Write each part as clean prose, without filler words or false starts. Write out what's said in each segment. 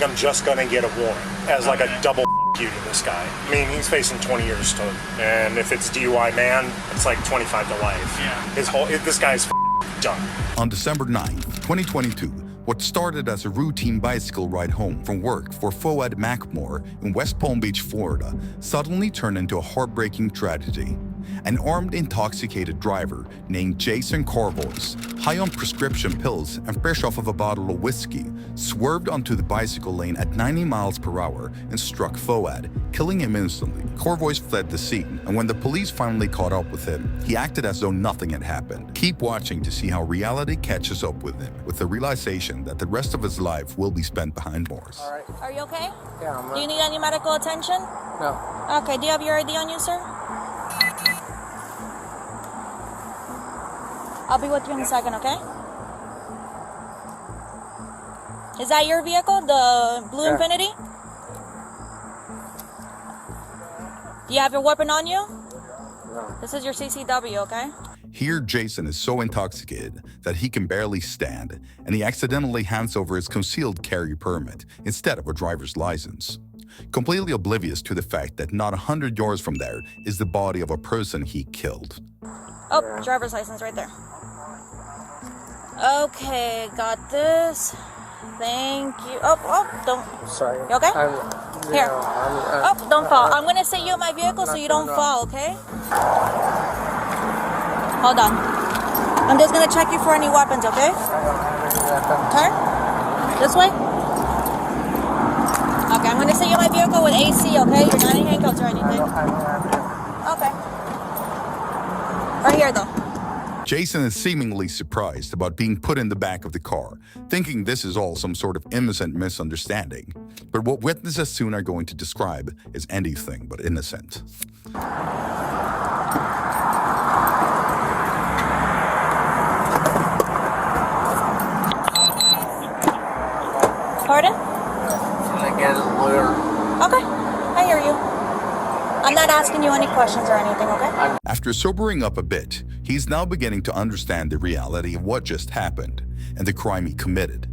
I'm just gonna get a warrant as like a double you to this guy. I mean, he's facing 20 years to, and if it's DUI, man, it's like 25 to life. Yeah. This guy's done. On December 9th, 2022, what started as a routine bicycle ride home from work for Foad Makhmoor in West Palm Beach, Florida, suddenly turned into a heartbreaking tragedy. An armed, intoxicated driver named Jason Karvois, high on prescription pills and fresh off of a bottle of whiskey, swerved onto the bicycle lane at 90 miles per hour and struck Foad, killing him instantly. Karvois fled the scene, and when the police finally caught up with him, he acted as though nothing had happened. Keep watching to see how reality catches up with him, with the realization that the rest of his life will be spent behind bars. All right. Are you okay? Yeah, I'm Do you need any medical attention? No. Okay, do you have your ID on you, sir? I'll be with you in a second, okay? Is that your vehicle, the blue Infinity? Do you have your weapon on you? No. This is your CCW, okay? Here, Jason is so intoxicated that he can barely stand, and he accidentally hands over his concealed carry permit instead of a driver's license. Completely oblivious to the fact that not 100 yards from there is the body of a person he killed. Oh, driver's license right there. Okay, got this. Thank you. Oh, don't. Sorry. You okay? Here. No, Don't fall. I'm gonna sit you in my vehicle so you don't fall, okay? Hold on. I'm just gonna check you for any weapons, okay? Turn. This way. Okay, I'm gonna sit you in my vehicle with AC, okay? You're not in handcuffs or anything. Okay. Right here, though. Jason is seemingly surprised about being put in the back of the car, thinking this is all some sort of innocent misunderstanding. But what witnesses soon are going to describe is anything but innocent. Pardon? I get a lawyer. Okay, I hear you. I'm not asking you any questions or anything, okay? After sobering up a bit, he's now beginning to understand the reality of what just happened and the crime he committed.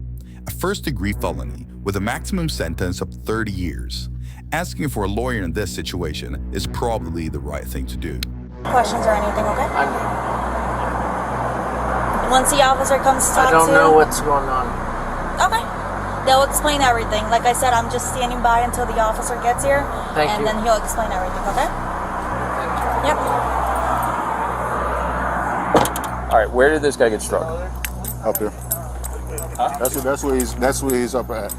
A first-degree felony with a maximum sentence of 30 years. Asking for a lawyer in this situation is probably the right thing to do. Questions or anything, okay? Once the officer comes to talk I to you... don't know what's going on. Okay. They'll explain everything. Like I said, I'm just standing by until the officer gets here. Thank you. And then he'll explain everything, okay? Yep. All right, where did this guy get struck? Up here. Huh? That's where he's up at.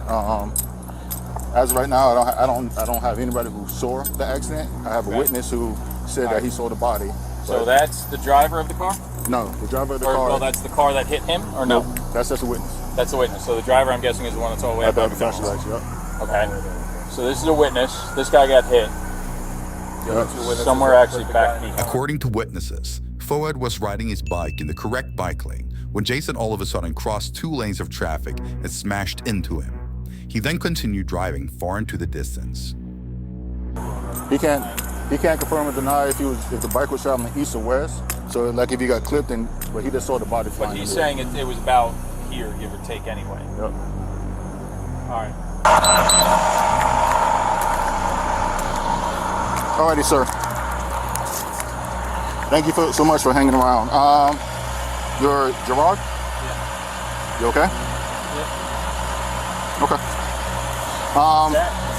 As of right now, I don't have anybody who saw the accident. I have a witness who said that he saw the body. So that's the driver of the car? No, the driver of the Or, car. well, that's the car that hit him, or no? That's just a witness. That's the witness. So the driver, I'm guessing, is the one that's all the way At up the on the flashing fence. lights, yep. Okay. So this is a witness. This guy got hit. Somewhere actually back behind. According to witnesses, Foad was riding his bike in the correct bike lane when Jason all of a sudden crossed 2 lanes of traffic and smashed into him. He then continued driving far into the distance. He can't confirm or deny if the bike was traveling east or west. So like if he got clipped but he just saw the body flying. But he's saying it was about here, give or take, anyway. Yep. All right. Alrighty, sir. Thank you so much for hanging around. You're Gerard? Yeah. You okay? Yeah. Okay.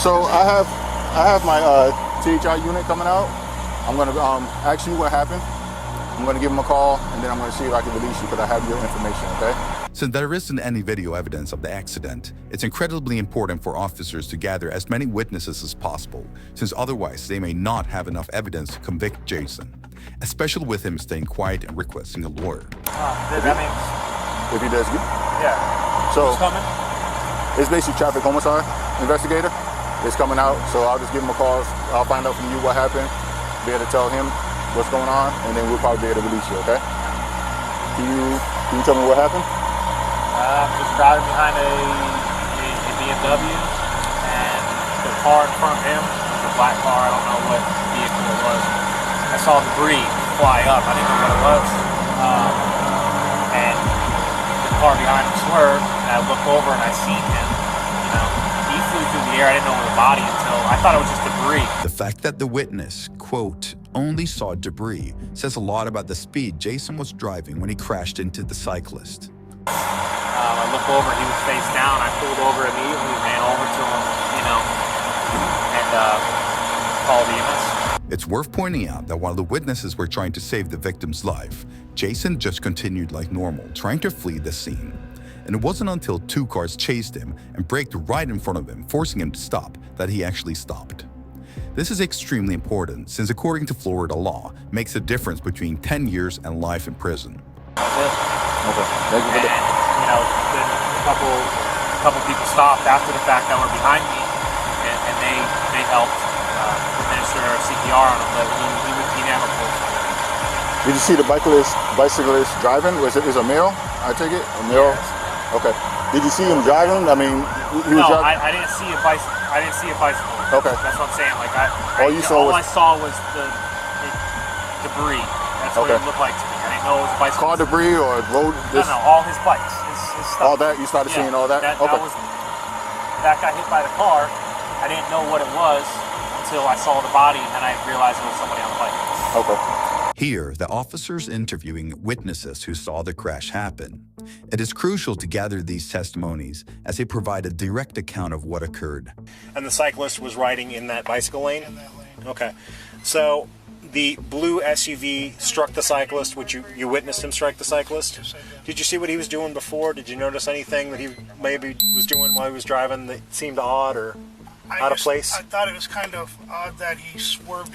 So I have my THI unit coming out. I'm gonna ask you what happened. I'm gonna give him a call, and then I'm gonna see if I can release you because I have your information, okay? Since there isn't any video evidence of the accident, it's incredibly important for officers to gather as many witnesses as possible, since otherwise they may not have enough evidence to convict Jason, especially with him staying quiet and requesting a lawyer. That means... If he does good. Yeah. So Who's coming? it's basically traffic homicide investigator. It's coming out, so I'll just give him a call. I'll find out from you what happened, be able to tell him what's going on, and then we'll probably be able to release you, okay? Can you tell me what happened? I'm just driving behind a BMW, and the car in front of him was a black car. I don't know what vehicle it was. I saw debris fly up. I didn't know what it was. And the car behind him swerved, and I look over and I seen him. He the air. I didn't know it was a body until I thought it was just debris. The fact that the witness, quote, only saw debris says a lot about the speed Jason was driving when he crashed into the cyclist. I looked over, he was face down. I pulled over immediately, ran over to him, and called EMS. It's worth pointing out that while the witnesses were trying to save the victim's life, Jason just continued like normal, trying to flee the scene. And it wasn't until 2 cars chased him and braked right in front of him, forcing him to stop, that he actually stopped. This is extremely important, since according to Florida law, makes a difference between 10 years and life in prison. That's it. Okay. Thank you for And, that. then a couple people stopped after the fact that were behind me, and they helped administer CPR on him, but he never pulled. Did you see the bicyclist driving? Was it a male? I take it? A male? Yes. Okay. Did you see him driving? I mean, he was No, driving. I didn't see a bicycle. I didn't see a bicycle. Okay. That's what I'm saying. Like All you saw all was- I saw was the debris. That's what Okay. it looked like to me. I didn't know it was a bicycle. Car debris or road? No, all his bikes, his stuff. All that? You started seeing all that? Okay. That got hit by the car. I didn't know what it was until I saw the body, and I realized it was somebody on the bike. Okay. Here, the officers interviewing witnesses who saw the crash happen. It is crucial to gather these testimonies as they provide a direct account of what occurred. And the cyclist was riding in that bicycle lane? In that lane. Okay. So the blue SUV struck the cyclist, which you witnessed him strike the cyclist? Yes, I did. Did you see what he was doing before? Did you notice anything that he maybe was doing while he was driving that seemed odd or out of place? I thought it was kind of odd that he swerved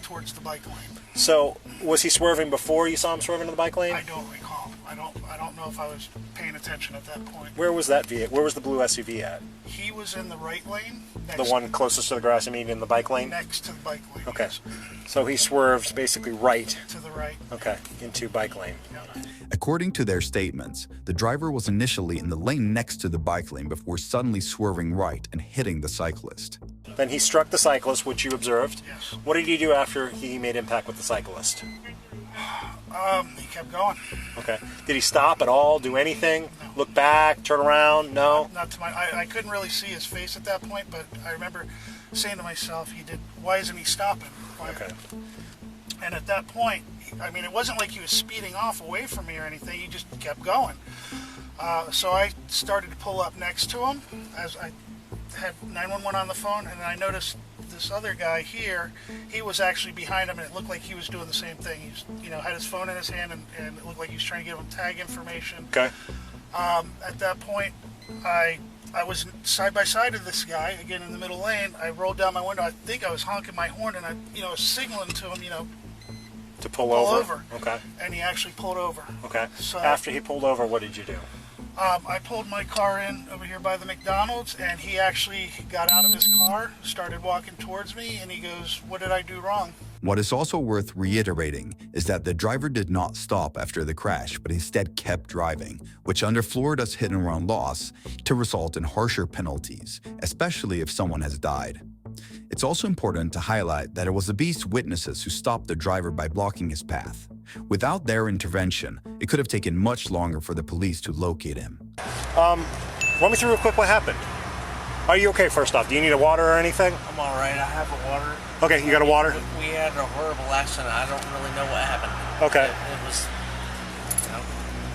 towards the bike lane. So was he swerving before you saw him swerving in the bike lane? I don't recall. I don't know if I was paying attention at that point. Where was that vehicle? Where was the blue SUV at? He was in the right lane. The one closest to the grassy median in the bike lane? Next to the bike lane. Okay. Yes. So he swerved basically right. To the right. Okay, into bike lane. Yeah. According to their statements, the driver was initially in the lane next to the bike lane before suddenly swerving right and hitting the cyclist. Then he struck the cyclist, which you observed. Yes. What did he do after he made impact with the cyclist? He kept going. Okay. Did he stop at all? Do anything? No. Look back? Turn around? No? Not to my. I couldn't really see his face at that point, but I remember saying to myself, why isn't he stopping? Why? Okay. And at that point, I mean, it wasn't like he was speeding off away from me or anything. He just kept going. So I started to pull up next to him as I had 911 on the phone, and I noticed this other guy here. He was actually behind him, and it looked like he was doing the same thing. He was, had his phone in his hand, and it looked like he was trying to give him tag information. Okay. At that point, I was side by side of this guy, again in the middle lane. I rolled down my window. I think I was honking my horn, and I, was signaling to him, To pull over? Okay. And he actually pulled over. Okay. So After he pulled over, what did you do? I pulled my car in over here by the McDonald's, and he actually got out of his car, started walking towards me, and he goes, "What did I do wrong?" What is also worth reiterating is that the driver did not stop after the crash, but instead kept driving, which under Florida's hit and run laws to result in harsher penalties, especially if someone has died. It's also important to highlight that it was the Beast's witnesses who stopped the driver by blocking his path. Without their intervention, it could have taken much longer for the police to locate him. Run me through real quick what happened. Are you okay first off? Do you need a water or anything? I'm all right. I have a water. Okay, you got a water? We had a horrible accident. I don't really know what happened. Okay. It was,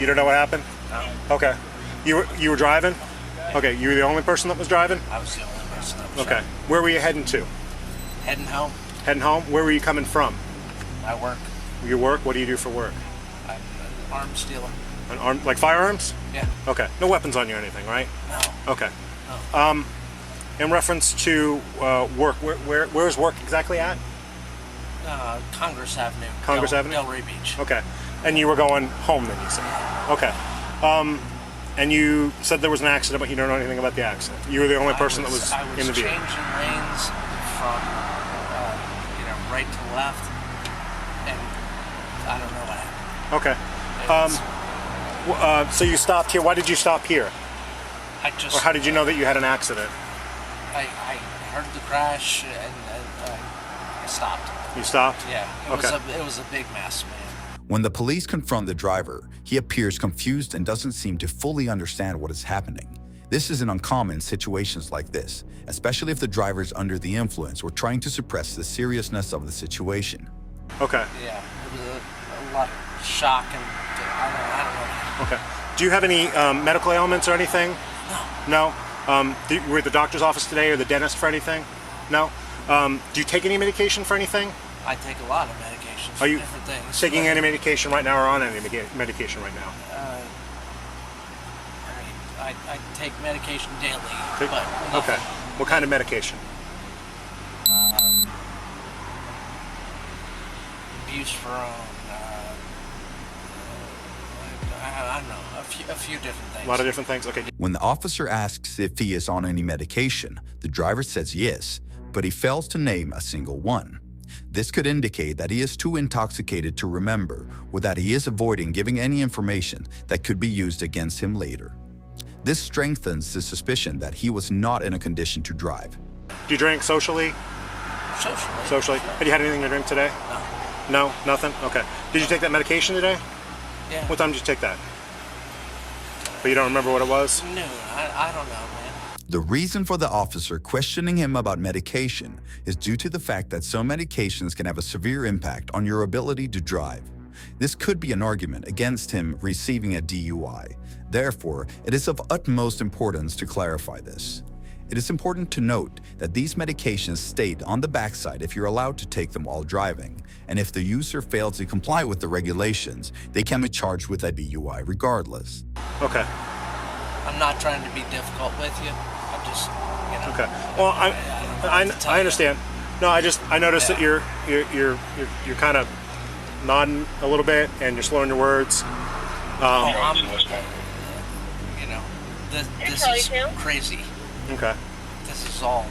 You don't know what happened? no. Okay. You were driving? Okay, you were the only person that was driving? I was the only person that was Okay. Where were you heading to? heading home. Heading home? Where were you coming from? I work. Your work? What do you do for work? I'm an arms dealer. Like firearms? Yeah. Okay. No weapons on you or anything, right? No. Okay. No. In reference to work, where's work exactly at? Congress Avenue. Congress Avenue? Delray Beach. Okay. And you were going home then, you said? Okay. And you said there was an accident, but you don't know anything about the accident. You were the only person that was in the vehicle. I was changing lanes from right to left, and I don't know what happened. Okay. So you stopped here. Why did you stop here? Or how did you know that you had an accident? I heard the crash and I stopped. You stopped? Yeah. It was a big mess, man. When the police confront the driver, he appears confused and doesn't seem to fully understand what is happening. This isn't uncommon in situations like this, especially if the driver is under the influence or trying to suppress the seriousness of the situation. Okay. Yeah, it was a lot of shock and I don't know. Okay. Do you have any medical ailments or anything? No. No? Were you at the doctor's office today or the dentist for anything? No? Do you take any medication for anything? I take a lot of medication for Are you different things. taking any medication right now or on any medication right now? I take medication daily, but okay. What kind of medication? Buspirone, I don't know, a few different things. A lot of different things? Okay. When the officer asks if he is on any medication, the driver says yes, but he fails to name a single one. This could indicate that he is too intoxicated to remember, or that he is avoiding giving any information that could be used against him later. This strengthens the suspicion that he was not in a condition to drive. Do you drink socially? Socially. Socially. Sure. Have you had anything to drink today? No. No? Nothing? Okay. Did you take that medication today? Yeah. What time did you take that? But you don't remember what it was? No, I don't know, man. The reason for the officer questioning him about medication is due to the fact that some medications can have a severe impact on your ability to drive. This could be an argument against him receiving a DUI. Therefore, it is of utmost importance to clarify this. It is important to note that these medications state on the backside if you're allowed to take them while driving, and if the user fails to comply with the regulations, they can be charged with a DUI regardless. Okay. I'm not trying to be difficult with you. I'm just, you know. Okay. Well, I understand. No, I noticed that you're kind of nodding a little bit and you're slurring your words. You know, this is crazy. Okay. This is all,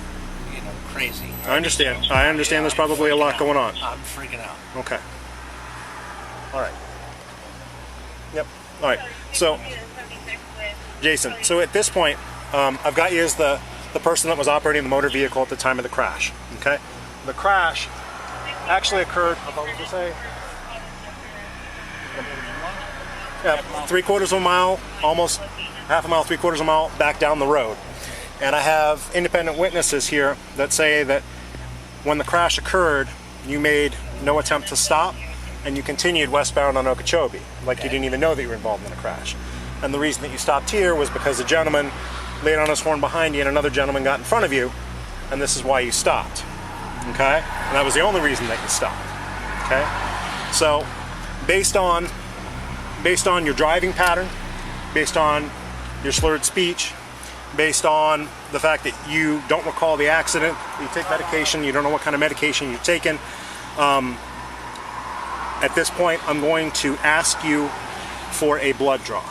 you know, crazy. I understand. I understand there's probably a lot going on. I'm freaking out. Okay. All right. Yep. All right. So, Jason, so at this point, I've got you as the person that was operating the motor vehicle at the time of the crash. Okay. The crash actually occurred, what did you say? Yeah, 3/4 of a mile, almost half a mile, 3/4 of a mile back down the road. And I have independent witnesses here that say that when the crash occurred, you made no attempt to stop and you continued westbound on Okeechobee, like you didn't even know that you were involved in a crash. And the reason that you stopped here was because a gentleman laid on his horn behind you and another gentleman got in front of you, and this is why you stopped. Okay? And that was the only reason that you stopped. Okay? So, based on your driving pattern, based on your slurred speech, based on the fact that you don't recall the accident, you take medication, you don't know what kind of medication you've taken, at this point I'm going to ask you for a blood draw.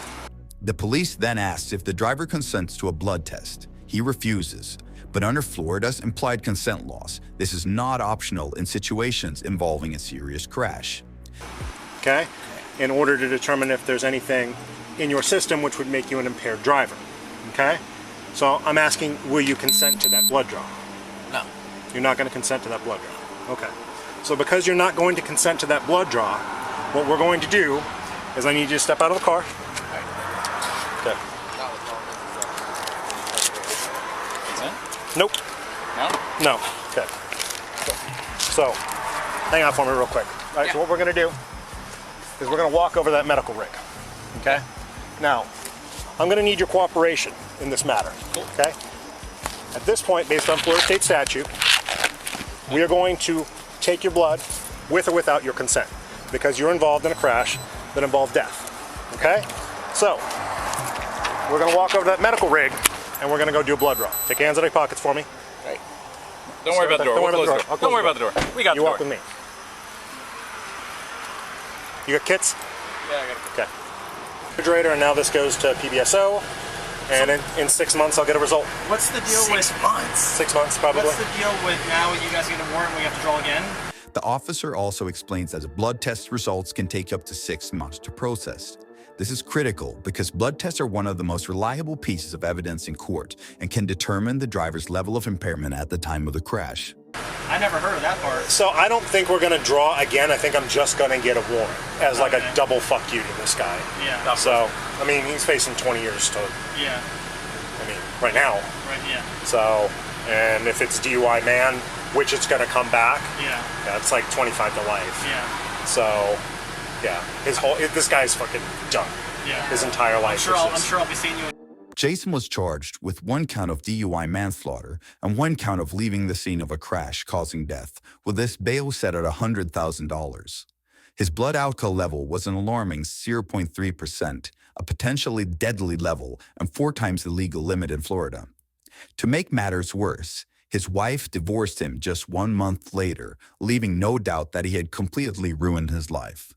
The police then asks if the driver consents to a blood test. He refuses, but under Florida's implied consent laws, this is not optional in situations involving a serious crash. Okay? In order to determine if there's anything in your system which would make you an impaired driver. Okay? So I'm asking, will you consent to that blood draw? No. You're not going to consent to that blood draw. Okay. So because you're not going to consent to that blood draw, what we're going to do is I need you to step out of the car. Okay. Nope. No? No. Okay. So, hang on for me real quick. All right, so what we're going to do is we're going to walk over that medical rig. Okay? Now, I'm going to need your cooperation in this matter. Okay? At this point, based on Florida State statute, we are going to take your blood with or without your consent because you're involved in a crash that involved death. Okay? So, we're going to walk over to that medical rig and we're going to go do a blood draw. Take your hands out of your pockets for me. Right. Don't worry about the door. Don't worry about the door. We got the door. You walk with me. You got kits? Yeah, I got it. Okay. Refrigerator, and now this goes to PBSO, and in 6 months I'll get a result. What's the deal with 6 months? 6 months, probably. What's the deal with now you guys get a warrant, we have to draw again? The officer also explains that blood test results can take up to 6 months to process. This is critical because blood tests are one of the most reliable pieces of evidence in court and can determine the driver's level of impairment at the time of the crash. I never heard of that part. So I don't think we're going to draw again. I think I'm just going to get a warrant as like a double fuck you to this guy. Yeah. So, I mean, he's facing 20 years to... Yeah. I mean, right now. Right, yeah. So, and if it's DUI man, which it's going to come back, Yeah. it's like 25 to life. Yeah. So, yeah, this guy's fucking done. Yeah. His entire life. I'm sure I'll be seeing you. Jason was charged with 1 count of DUI manslaughter and 1 count of leaving the scene of a crash causing death, with his bail set at $100,000. His blood alcohol level was an alarming 0.3%, a potentially deadly level and 4 times the legal limit in Florida. To make matters worse, his wife divorced him just 1 month later, leaving no doubt that he had completely ruined his life.